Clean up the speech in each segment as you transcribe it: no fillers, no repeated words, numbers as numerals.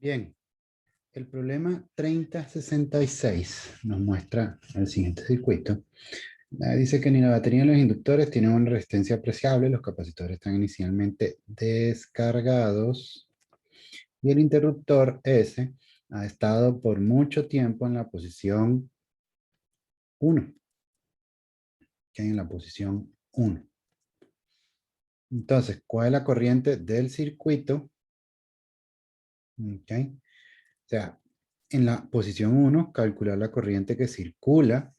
Bien, el problema 3066 nos muestra el siguiente circuito. Dice que ni la batería ni los inductores tienen una resistencia apreciable, los capacitores están inicialmente descargados y el interruptor S ha estado por mucho tiempo en la posición 1, que hay en la posición 1. Entonces, ¿cuál es la corriente del circuito? Okay. O sea, en la posición 1, calcular la corriente que circula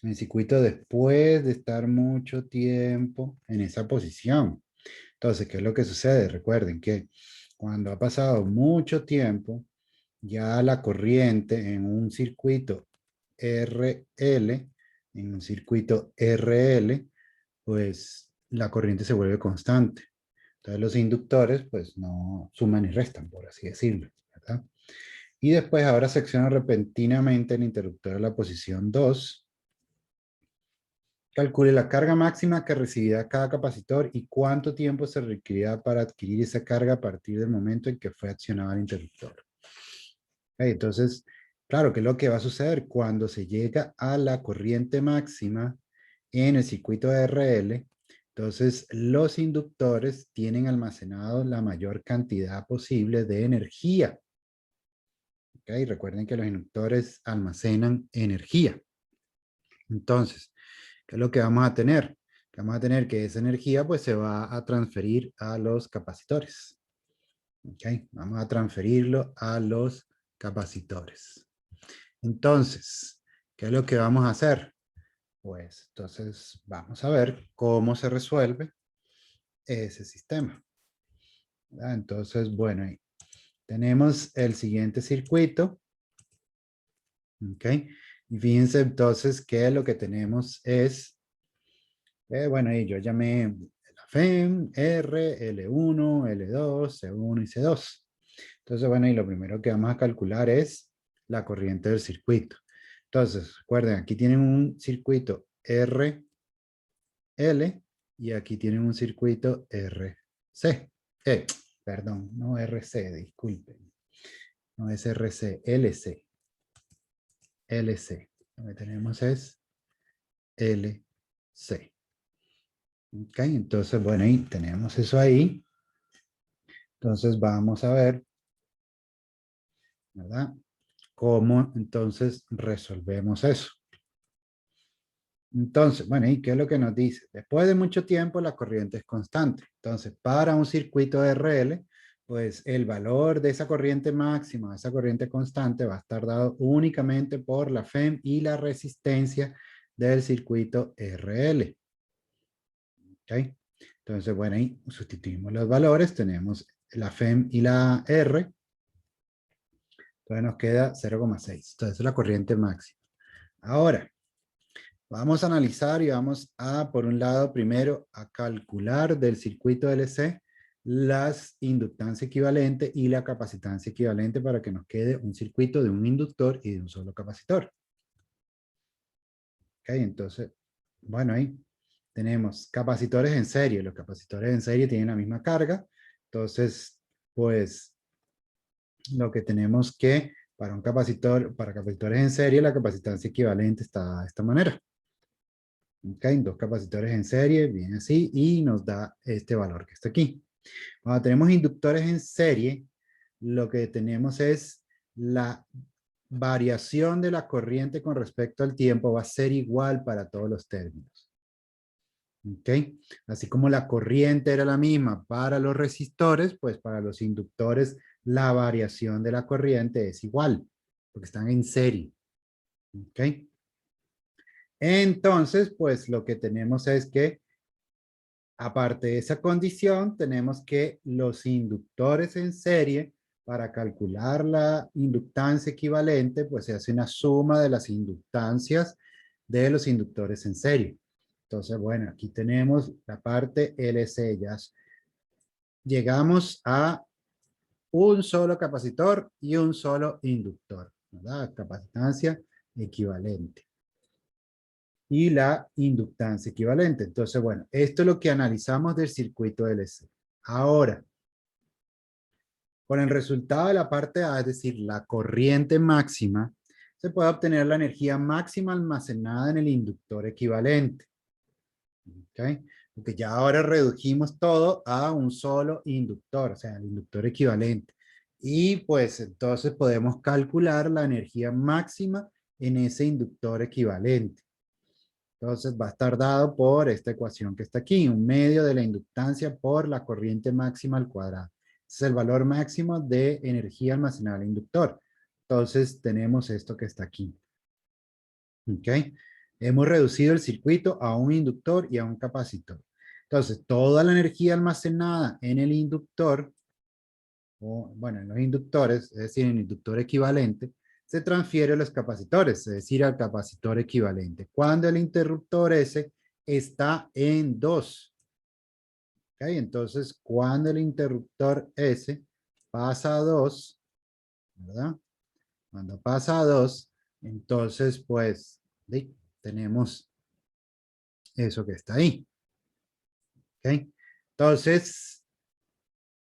en el circuito después de estar mucho tiempo en esa posición. Entonces, ¿qué es lo que sucede? Recuerden que cuando ha pasado mucho tiempo, ya la corriente en un circuito RL, pues la corriente se vuelve constante. Entonces los inductores pues no suman y restan, por así decirlo, ¿verdad? Y después ahora secciona repentinamente el interruptor a la posición 2. Calcule la carga máxima que recibirá cada capacitor y cuánto tiempo se requerirá para adquirir esa carga a partir del momento en que fue accionado el interruptor. Entonces, claro, ¿qué es lo que va a suceder? Cuando se llega a la corriente máxima en el circuito de RL, entonces los inductores tienen almacenado la mayor cantidad posible de energía. Recuerden que los inductores almacenan energía. Entonces, ¿qué es lo que vamos a tener? Vamos a tener que esa energía pues se va a transferir a los capacitores. Vamos a transferirlo a los capacitores. Entonces, ¿qué es lo que vamos a hacer? Pues entonces vamos a ver cómo se resuelve ese sistema. ¿Verdad? Entonces, bueno, ahí tenemos el siguiente circuito. ¿Ok? Y fíjense entonces que lo que tenemos es, bueno, y yo llamé la FEM, R, L1, L2, C1 y C2. Entonces, bueno, y lo primero que vamos a calcular es la corriente del circuito. Entonces, recuerden, aquí tienen un circuito RL y aquí tienen un circuito RC. Perdón, no RC, disculpen. No es RC, LC. LC. Lo que tenemos es LC. Ok, entonces, bueno, ahí tenemos eso ahí. Entonces, vamos a ver, ¿verdad? ¿Cómo entonces resolvemos eso? Entonces, bueno, ¿y qué es lo que nos dice? Después de mucho tiempo, la corriente es constante. Entonces, para un circuito de RL, pues el valor de esa corriente máxima, esa corriente constante, va a estar dado únicamente por la FEM y la resistencia del circuito RL. ¿Ok? Entonces, bueno, ahí sustituimos los valores. Tenemos la FEM y la R. Entonces nos queda 0,6. Entonces, es la corriente máxima. Ahora, vamos a analizar y vamos a, por un lado, primero a calcular del circuito LC las inductancia equivalente y la capacitancia equivalente para que nos quede un circuito de un inductor y de un solo capacitor. Ok, entonces, bueno, ahí tenemos capacitores en serie. Los capacitores en serie tienen la misma carga. Entonces, pues, lo que tenemos que, para un capacitor, para capacitores en serie, la capacitancia equivalente está de esta manera. Ok, dos capacitores en serie, viene así, y nos da este valor que está aquí. Cuando tenemos inductores en serie, lo que tenemos es la variación de la corriente con respecto al tiempo va a ser igual para todos los términos. Ok, así como la corriente era la misma para los resistores, pues para los inductores la variación de la corriente es igual, porque están en serie. Ok. Entonces, pues lo que tenemos es que, aparte de esa condición, tenemos que los inductores en serie, para calcular la inductancia equivalente, pues se hace una suma de las inductancias de los inductores en serie. Entonces, bueno, aquí tenemos la parte LC. Ya llegamos a un solo capacitor y un solo inductor, ¿verdad? Capacitancia equivalente y la inductancia equivalente. Entonces, bueno, esto es lo que analizamos del circuito LC. Ahora, Con el resultado de la parte A, es decir, la corriente máxima, se puede obtener la energía máxima almacenada en el inductor equivalente. ¿Ok? Porque ya ahora redujimos todo a un solo inductor, o sea, el inductor equivalente. Y pues entonces podemos calcular la energía máxima en ese inductor equivalente. Entonces va a estar dado por esta ecuación que está aquí, un medio de la inductancia por la corriente máxima al cuadrado. Ese es el valor máximo de energía almacenada en el inductor. Entonces tenemos esto que está aquí. ¿Ok? Hemos reducido el circuito a un inductor y a un capacitor. Entonces, toda la energía almacenada en el inductor, o bueno, en los inductores, es decir, en el inductor equivalente, se transfiere a los capacitores, es decir, al capacitor equivalente. Cuando el interruptor S está en 2. ¿Ok? Entonces, cuando el interruptor S pasa a 2, ¿verdad? Cuando pasa a 2, entonces, pues, ¿sí? Tenemos eso que está ahí. ¿Ok? Entonces,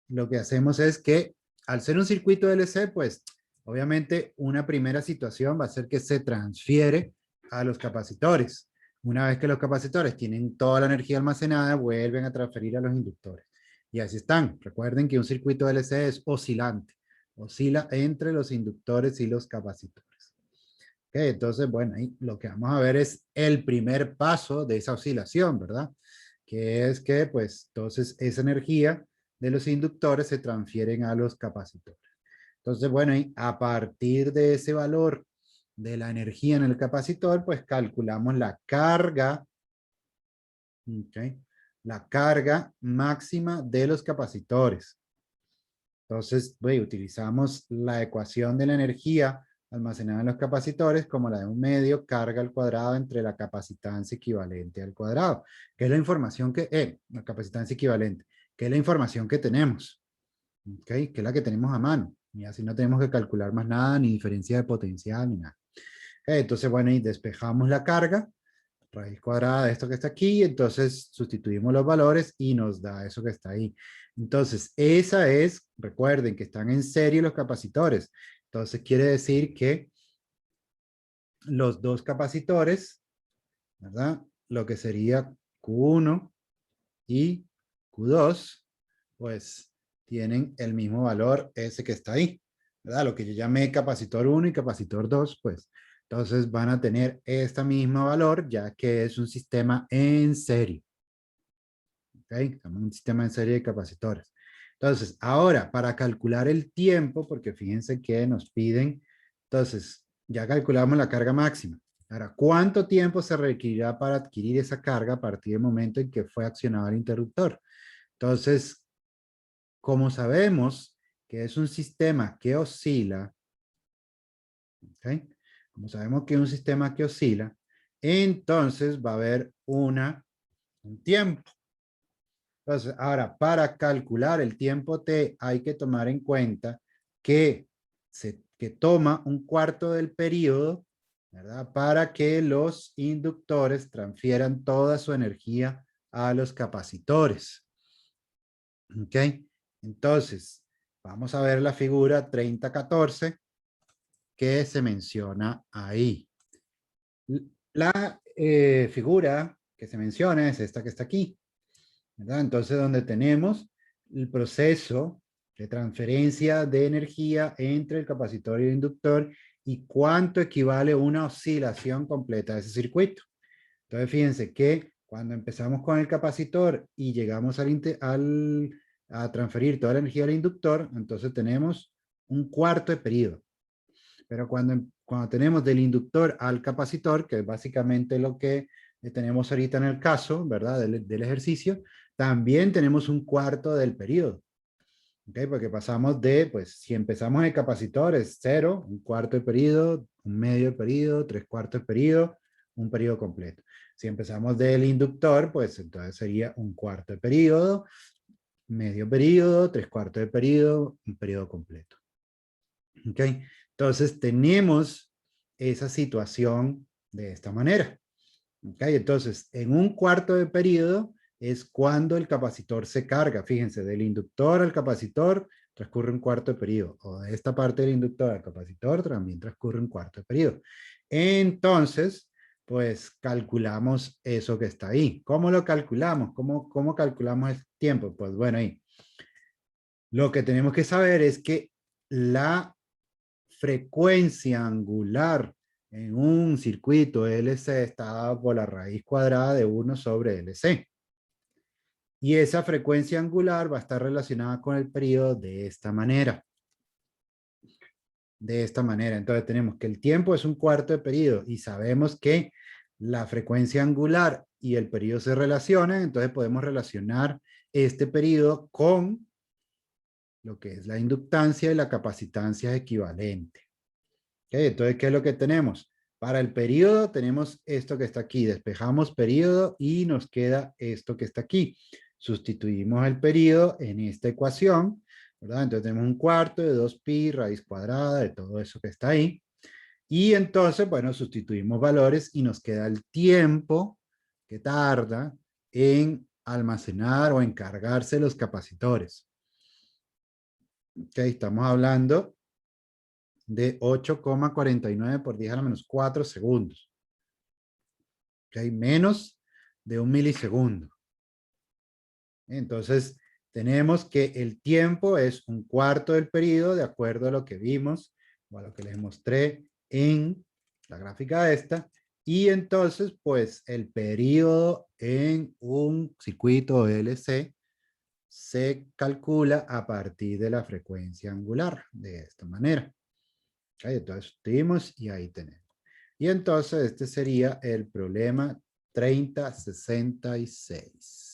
lo que hacemos es que al ser un circuito LC, pues obviamente una primera situación va a ser que se transfiere a los capacitores. Una vez que los capacitores tienen toda la energía almacenada, vuelven a transferir a los inductores. Y así están. Recuerden que un circuito LC es oscilante. Oscila entre los inductores y los capacitores. Okay, entonces, bueno, ahí lo que vamos a ver es el primer paso de esa oscilación, ¿verdad? Que es que, pues, entonces esa energía de los inductores se transfieren a los capacitores. Entonces, bueno, y a partir de ese valor de la energía en el capacitor, pues calculamos la carga, ¿okay? La carga máxima de los capacitores. Entonces, bueno, utilizamos la ecuación de la energía almacenada en los capacitores como la de un medio carga al cuadrado entre la capacitancia equivalente al cuadrado, que es la información que, la capacitancia equivalente, que es la información que tenemos, ¿ok? Que es la que tenemos a mano, y así no tenemos que calcular más nada, ni diferencia de potencial, ni nada. Entonces, bueno, y despejamos la carga, raíz cuadrada de esto que está aquí, entonces sustituimos los valores y nos da eso que está ahí. Entonces, esa es, recuerden que están en serie los capacitores. Entonces, quiere decir que los dos capacitores, ¿verdad? Lo que sería Q1 y Q2, pues tienen el mismo valor ese que está ahí, ¿verdad? Lo que yo llamé capacitor 1 y capacitor 2, pues entonces van a tener este mismo valor ya que es un sistema en serie. ¿Ok? Un sistema en serie de capacitores. Entonces, ahora, para calcular el tiempo, porque fíjense que nos piden, entonces, ya calculamos la carga máxima. Ahora, ¿cuánto tiempo se requerirá para adquirir esa carga a partir del momento en que fue accionado el interruptor? Entonces, como sabemos que es un sistema que oscila, ¿ok? Como sabemos que es un sistema que oscila, entonces va a haber un tiempo. Entonces, ahora, para calcular el tiempo T, hay que tomar en cuenta que, que toma un cuarto del periodo, ¿verdad? Para que los inductores transfieran toda su energía a los capacitores. ¿Ok? Entonces, vamos a ver la figura 3014 que se menciona ahí. La figura que se menciona es esta que está aquí, ¿verdad? Entonces, donde tenemos el proceso de transferencia de energía entre el capacitor y el inductor y cuánto equivale una oscilación completa de ese circuito. Entonces, fíjense que cuando empezamos con el capacitor y llegamos a transferir toda la energía al inductor, entonces tenemos un cuarto de periodo. Pero cuando tenemos del inductor al capacitor, que es básicamente lo que tenemos ahorita en el caso, ¿verdad? Del ejercicio, también tenemos un cuarto del periodo. ¿Ok? Porque pasamos de, pues, si empezamos en el capacitor es 0, un cuarto de periodo, un medio de periodo, 3/4 de periodo, un periodo completo. Si empezamos del inductor, pues entonces sería un cuarto de periodo, medio periodo, 3/4 de periodo, un periodo completo. ¿Ok? Entonces tenemos esa situación de esta manera. ¿Ok? Entonces, en un cuarto de periodo es cuando el capacitor se carga. Fíjense, del inductor al capacitor, transcurre un cuarto de periodo. O de esta parte del inductor al capacitor también transcurre un cuarto de periodo. Entonces, pues calculamos eso que está ahí. ¿Cómo lo calculamos? ¿Cómo calculamos el tiempo? Pues bueno, ahí. Lo que tenemos que saber es que la frecuencia angular en un circuito LC está dada por la raíz cuadrada de 1 sobre LC. Y esa frecuencia angular va a estar relacionada con el periodo de esta manera. De esta manera. Entonces tenemos que el tiempo es un cuarto de periodo y sabemos que la frecuencia angular y el periodo se relacionan, entonces podemos relacionar este periodo con lo que es la inductancia y la capacitancia equivalente. ¿Okay? Entonces, ¿qué es lo que tenemos? Para el periodo tenemos esto que está aquí. Despejamos periodo y nos queda esto que está aquí. Sustituimos el periodo en esta ecuación, ¿verdad? Entonces tenemos un cuarto de 2pi, raíz cuadrada de todo eso que está ahí. Y entonces, bueno, sustituimos valores y nos queda el tiempo que tarda en almacenar o en cargarse los capacitores. Okay, estamos hablando de 8,49 por 10 a la menos 4 segundos. Okay, menos de un milisegundo. Entonces, tenemos que el tiempo es un cuarto del periodo, de acuerdo a lo que vimos, o a lo que les mostré en la gráfica esta. Y entonces, pues, el periodo en un circuito LC se calcula a partir de la frecuencia angular, de esta manera. Okay, entonces, tuvimos y ahí tenemos. Y entonces, este sería el problema 3066.